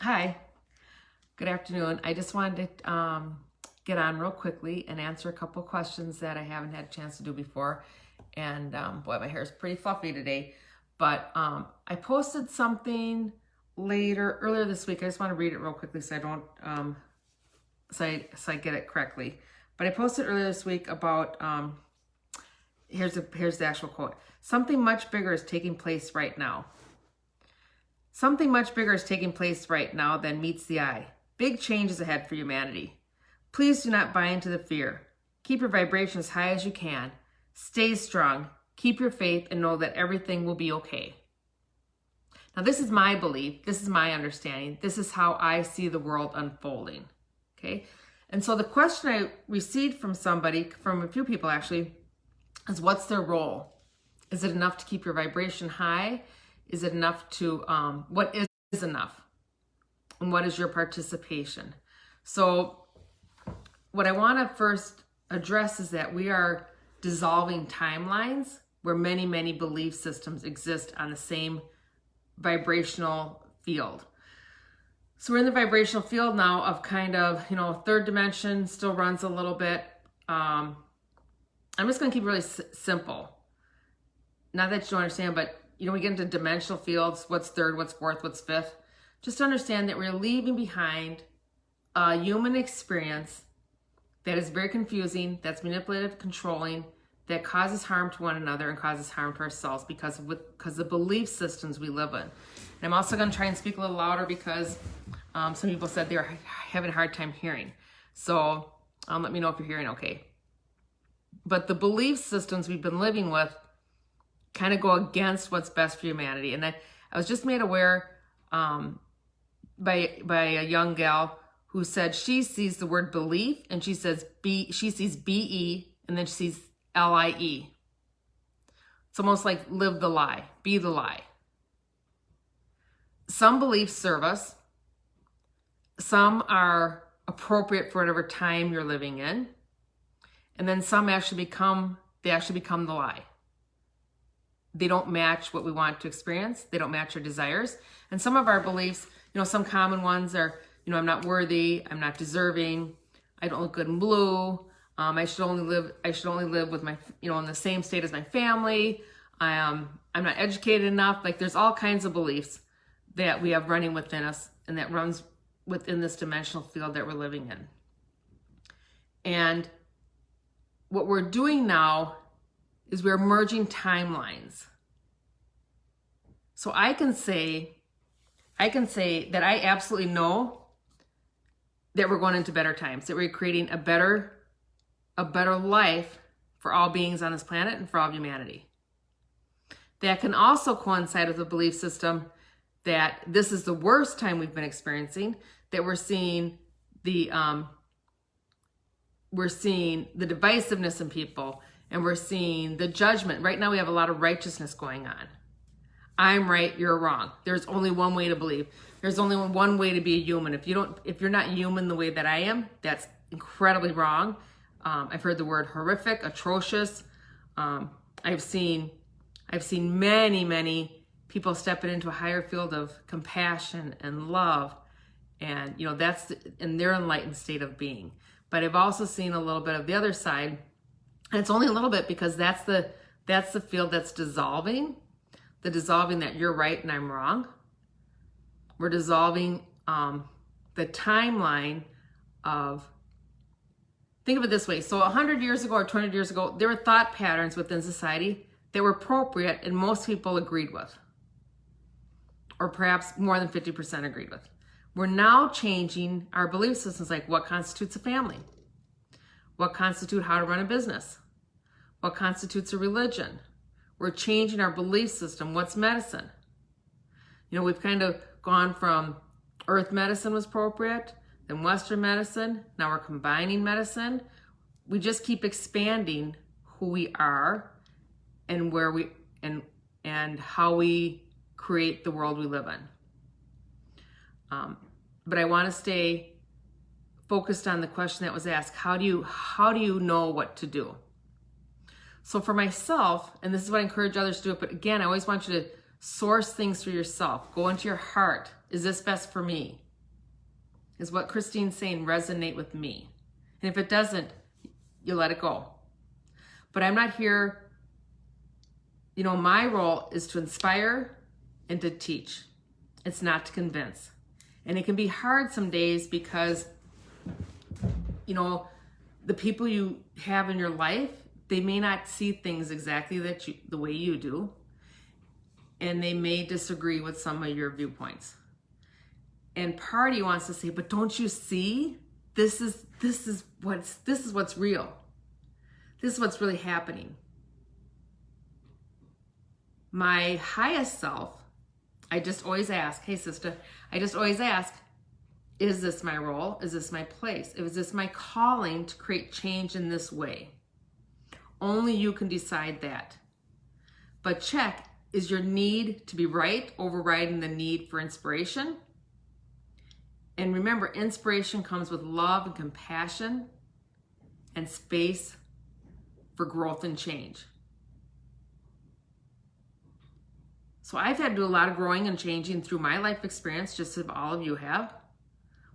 Hi, good afternoon. I just wanted to get on real quickly and answer a couple questions that I haven't had a chance to do before. And boy, my hair is pretty fluffy today. But I posted something earlier this week. I just want to read it real quickly so I don't, so I get it correctly. But I posted earlier this week about, here's the actual quote. Something much bigger is taking place right now. Something much bigger is taking place right now than meets the eye. Big changes ahead for humanity. Please do not buy into the fear. Keep your vibration as high as you can. Stay strong. Keep your faith and know that everything will be okay. Now, this is my belief. This is my understanding. This is how I see the world unfolding. Okay? And so the question I received from a few people actually, is what's their role? Is it enough to keep your vibration high? Is it enough to, what is enough? And what is your participation? So what I want to first address is that we are dissolving timelines where many, many belief systems exist on the same vibrational field. So we're in the vibrational field now of kind of, third dimension still runs a little bit. I'm just going to keep it really simple. Not that you don't understand, but we get into dimensional fields, what's third, what's fourth, what's fifth. Just understand that we're leaving behind a human experience that is very confusing, that's manipulative, controlling, that causes harm to one another and causes harm to ourselves because of the belief systems we live in. And I'm also going to try and speak a little louder because some people said they're having a hard time hearing. So let me know if you're hearing okay. But the belief systems we've been living with kind of go against what's best for humanity. And I was just made aware by a young gal who said she sees the word belief and she sees B-E and then she sees L-I-E. It's almost like live the lie, be the lie. Some beliefs serve us. Some are appropriate for whatever time you're living in. And then some actually become the lie. They don't match what we want to experience. They don't match our desires. And some of our beliefs, some common ones are, I'm not worthy, I'm not deserving, I don't look good in blue, I should only live with my, in the same state as my family, I'm not educated enough. Like there's all kinds of beliefs that we have running within us and that runs within this dimensional field that we're living in. And what we're doing now is we're merging timelines. So I can say that I absolutely know that we're going into better times, that we're creating a better life for all beings on this planet and for all of humanity. That can also coincide with a belief system that this is the worst time we've been experiencing, that we're seeing the divisiveness in people, and we're seeing the judgment. Right now we have a lot of righteousness going on. I'm right, you're wrong. There's only one way to believe. There's only one way to be a human. If you're not human the way that I am, that's incredibly wrong. I've heard the word horrific, atrocious. I've seen many, many people stepping into a higher field of compassion and love. And, that's in their enlightened state of being. But I've also seen a little bit of the other side. And it's only a little bit because that's the field that's dissolving. The dissolving that you're right and I'm wrong. We're dissolving the timeline of, think of it this way. So 100 years ago or 200 years ago, there were thought patterns within society that were appropriate and most people agreed with. Or perhaps more than 50% agreed with. We're now changing our belief systems, like what constitutes a family? What constitutes how to run a business? What constitutes a religion? We're changing our belief system. What's medicine? We've kind of gone from earth medicine was appropriate, then Western medicine. Now we're combining medicine. We just keep expanding who we are and where we and how we create the world we live in. But I want to stay focused on the question that was asked. How do you know what to do? So for myself, and this is what I encourage others to do, but again, I always want you to source things for yourself. Go into your heart. Is this best for me? is what Kristine's saying resonate with me? And if it doesn't, you let it go. But I'm not here, my role is to inspire and to teach. It's not to convince. And it can be hard some days because, the people you have in your life, they may not see things exactly the way you do. And they may disagree with some of your viewpoints. And part of you wants to say, but don't you see? This is what's real. This is what's really happening. My highest self, I just always ask, hey sister, is this my role? Is this my place? Is this my calling to create change in this way? Only you can decide that. But check, is your need to be right overriding the need for inspiration? And remember, inspiration comes with love and compassion and space for growth and change. So I've had to do a lot of growing and changing through my life experience, just as all of you have.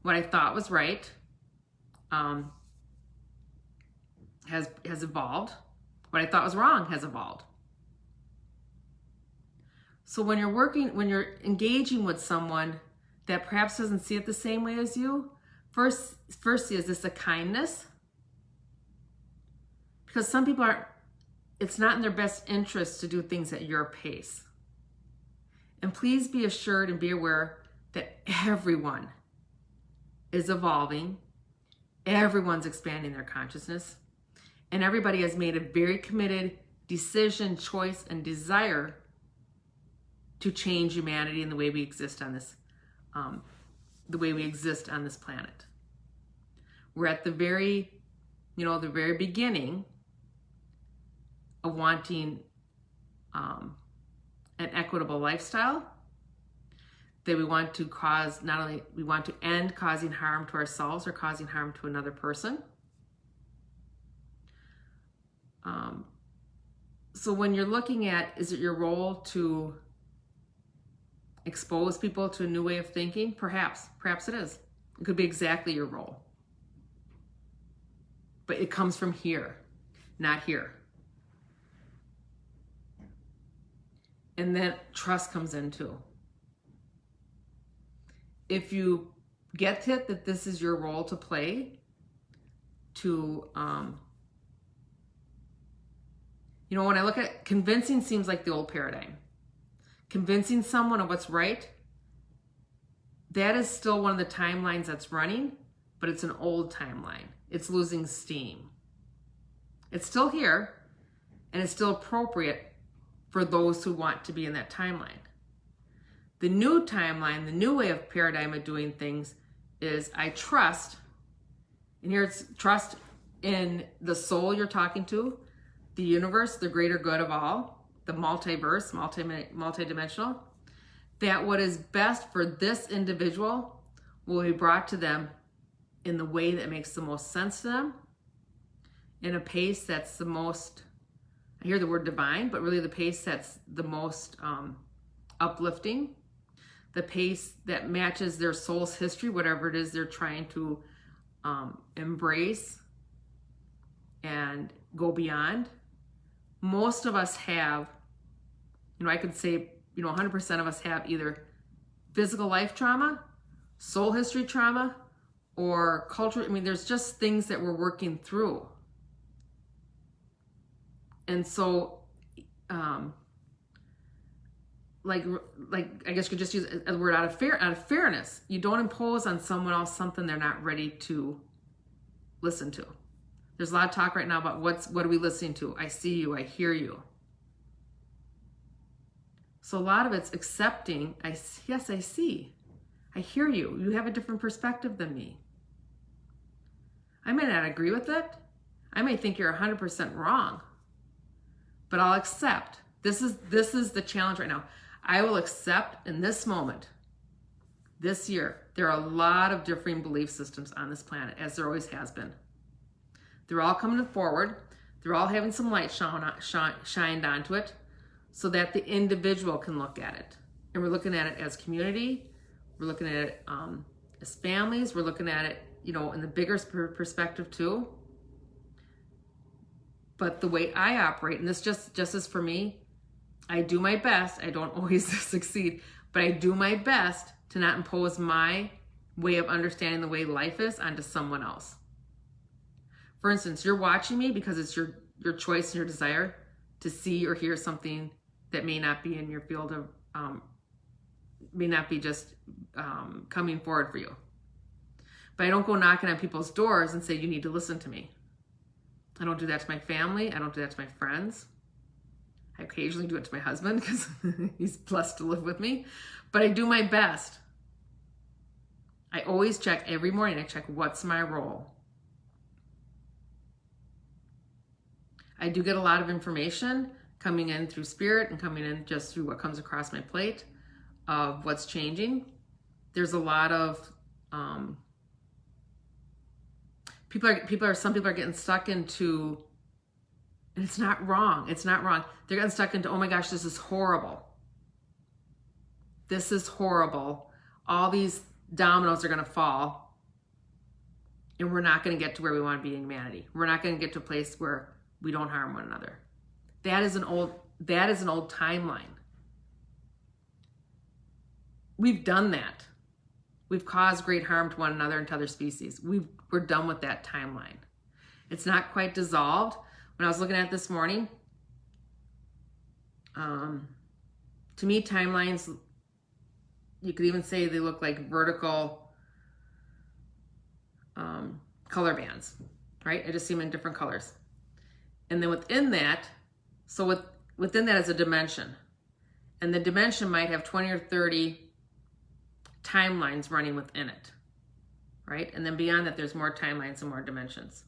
What I thought was right has evolved. What I thought was wrong has evolved. So when you're engaging with someone that perhaps doesn't see it the same way as you, firstly, is this a kindness? Because some people it's not in their best interest to do things at your pace. And please be assured and be aware that everyone is evolving, everyone's expanding their consciousness, and everybody has made a very committed decision, choice, and desire to change humanity and the way we exist on this, planet. We're at the very beginning of wanting an equitable lifestyle, that we want to we want to end causing harm to ourselves or causing harm to another person. So when you're looking at, is it your role to expose people to a new way of thinking? Perhaps it is. It could be exactly your role. But it comes from here, not here. And then trust comes in too. If you get it that this is your role to play, to, when I look at convincing, seems like the old paradigm. Convincing someone of what's right, that is still one of the timelines that's running, but it's an old timeline. It's losing steam. It's still here, and it's still appropriate for those who want to be in that timeline. The new timeline, the new way of paradigm of doing things is I trust, and here it's trust in the soul you're talking to, the universe, the greater good of all, the multiverse, multidimensional, that what is best for this individual will be brought to them in the way that makes the most sense to them, in a pace that's the most, I hear the word divine, but really the pace that's the most uplifting, the pace that matches their soul's history, whatever it is they're trying to embrace and go beyond. Most of us have, I could say, 100% of us have either physical life trauma, soul history trauma, or culture. There's just things that we're working through. And so, I guess you could just use a word out of fairness. You don't impose on someone else something they're not ready to listen to. There's a lot of talk right now about what are we listening to? I see you, I hear you. So a lot of it's accepting, yes, I see. I hear you. You have a different perspective than me. I may not agree with it. I may think you're 100% wrong. But I'll accept. This is the challenge right now. I will accept in this moment, this year, there are a lot of differing belief systems on this planet, as there always has been. They're all coming forward. They're all having some light shined onto it so that the individual can look at it. And we're looking at it as community. We're looking at it as families, we're looking at it, you know, in the bigger perspective too. But the way I operate, and this just is for me, I do my best. I don't always succeed, but I do my best to not impose my way of understanding the way life is onto someone else. For instance, you're watching me because it's your choice and your desire to see or hear something that may not be in your field of, may not be just coming forward for you. But I don't go knocking on people's doors and say, you need to listen to me. I don't do that to my family. I don't do that to my friends. I occasionally do it to my husband because he's blessed to live with me. But I do my best. I always check every morning. I check what's my role. I do get a lot of information coming in through spirit and coming in just through what comes across my plate of what's changing. There's a lot of some people are getting stuck into, and it's not wrong. It's not wrong. They're getting stuck into, oh my gosh, this is horrible. This is horrible. All these dominoes are going to fall, and we're not going to get to where we want to be in humanity. We're not going to get to a place where we don't harm one another. That is an old timeline. We've done that. We've caused great harm to one another and to other species. We're done with that timeline. It's not quite dissolved. When I was looking at it this morning, to me, timelines, you could even say they look like vertical color bands, right? I just see them in different colors. And then within that, within that is a dimension. And the dimension might have 20 or 30 timelines running within it, right? And then beyond that, there's more timelines and more dimensions.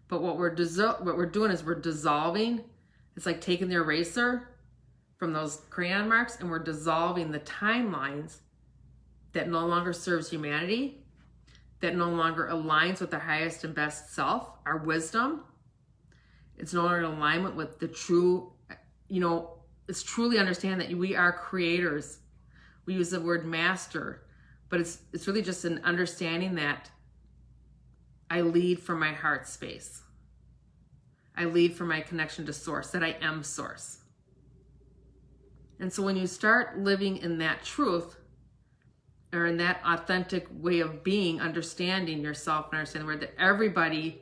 But what we're doing is we're dissolving. It's like taking the eraser from those crayon marks, and we're dissolving the timelines that no longer serves humanity, that no longer aligns with our highest and best self, our wisdom. It's no longer in alignment with the true, it's truly understand that we are creators. We use the word master, but it's really just an understanding that I lead from my heart space. I lead from my connection to source, that I am source. And so when you start living in that truth, or in that authentic way of being, understanding yourself and understanding where that everybody's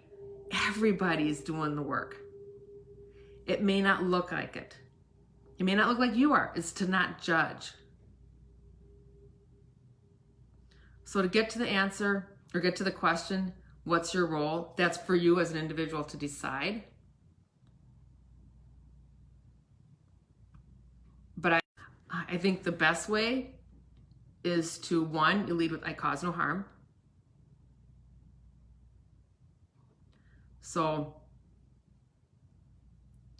doing the work. It may not look like it. It may not look like you are. It's to not judge. So to get to the answer or get to the question, what's your role? That's for you as an individual to decide. But I think the best way is to, one, you lead with, I cause no harm. So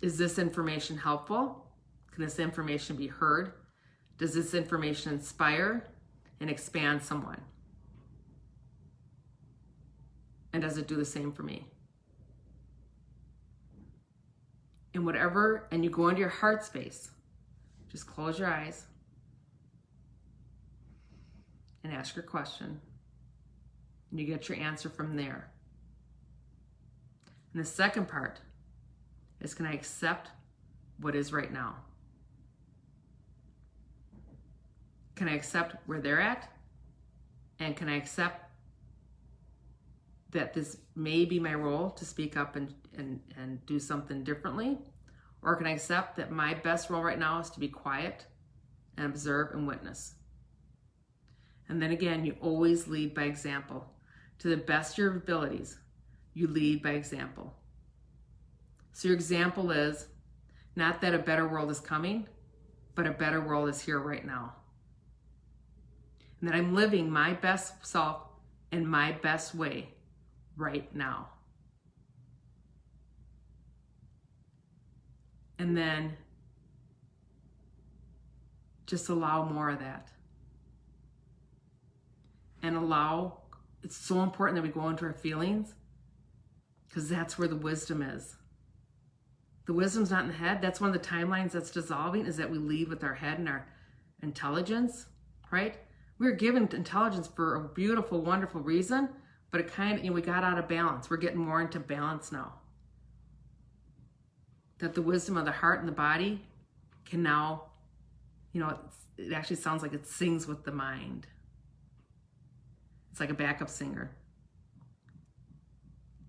is this information helpful? Can this information be heard? Does this information inspire and expand someone? And does it do the same for me? And whatever, and you go into your heart space, just close your eyes and ask your question. And you get your answer from there. And the second part is, can I accept what is right now? Can I accept where they're at? And can I accept that this may be my role to speak up and do something differently? Or can I accept that my best role right now is to be quiet and observe and witness? And then again, you always lead by example. To the best of your abilities, you lead by example. So your example is not that a better world is coming, but a better world is here right now. And that I'm living my best self in my best way right now. And then just allow more of that. And it's so important that we go into our feelings, because that's where the wisdom is. The wisdom's not in the head. That's one of the timelines that's dissolving, is that we lead with our head and our intelligence, right? We were given intelligence for a beautiful, wonderful reason, but it kind of, we got out of balance. We're getting more into balance now. That the wisdom of the heart and the body can now, it actually sounds like it sings with the mind. It's like a backup singer.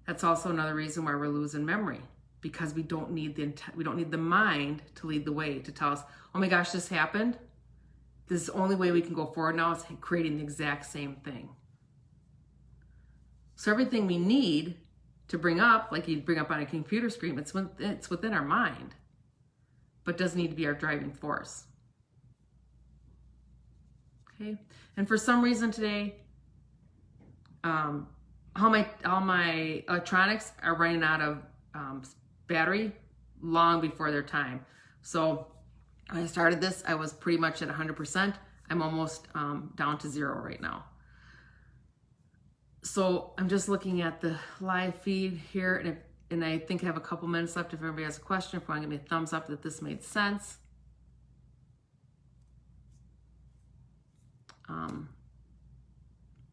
That's also another reason why we're losing memory, because we don't need the mind to lead the way, to tell us, oh my gosh, this happened. This is the only way we can go forward now, is creating the exact same thing. So everything we need to bring up, like you'd bring up on a computer screen, it's within our mind, but doesn't need to be our driving force. Okay, and for some reason today, all my electronics are running out of battery long before their time. So when I started this, I was pretty much at 100%. I'm almost down to 0 right now. So I'm just looking at the live feed here, and I think I have a couple minutes left. If everybody has a question, if you want to give me a thumbs up that this made sense.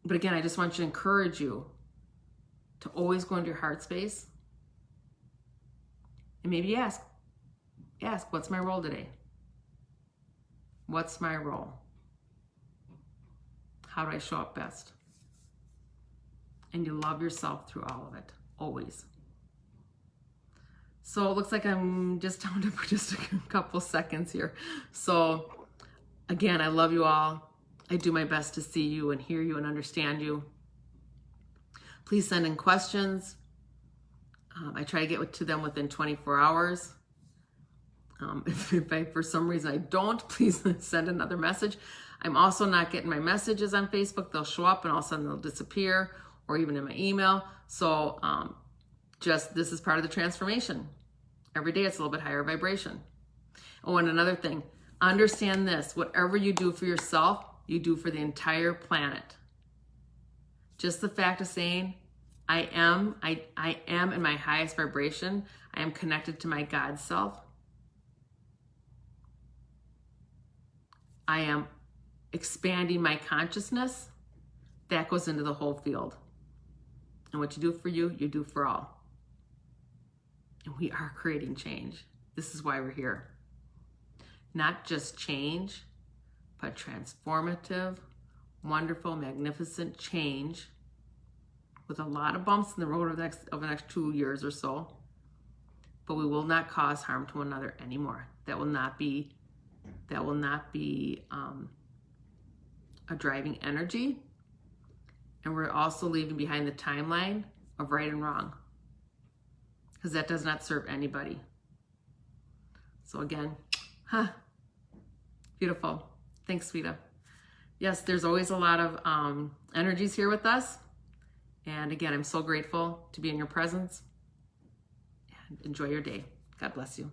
But again, I just want to encourage you to always go into your heart space and maybe ask, what's my role today? What's my role? How do I show up best? And you love yourself through all of it, always. So it looks like I'm just down to just a couple seconds here. So again, I love you all. I do my best to see you and hear you and understand you. Please send in questions. I try to get to them within 24 hours. If I, for some reason I don't, please send another message. I'm also not getting my messages on Facebook. They'll show up and all of a sudden they'll disappear, or even in my email. So this is part of the transformation. Every day it's a little bit higher vibration. Oh, and another thing, understand this: whatever you do for yourself, you do for the entire planet. Just the fact of saying, I am in my highest vibration. I am connected to my God self. I am expanding my consciousness. That goes into the whole field. And what you do for you, you do for all. And we are creating change. This is why we're here. Not just change, but transformative, wonderful, magnificent change with a lot of bumps in the road over the next 2 years or so. But we will not cause harm to one another anymore. That will not be a driving energy. And we're also leaving behind the timeline of right and wrong, because that does not serve anybody. So again, beautiful. Thanks, Sweeta. Yes, there's always a lot of energies here with us. And again, I'm so grateful to be in your presence. And enjoy your day. God bless you.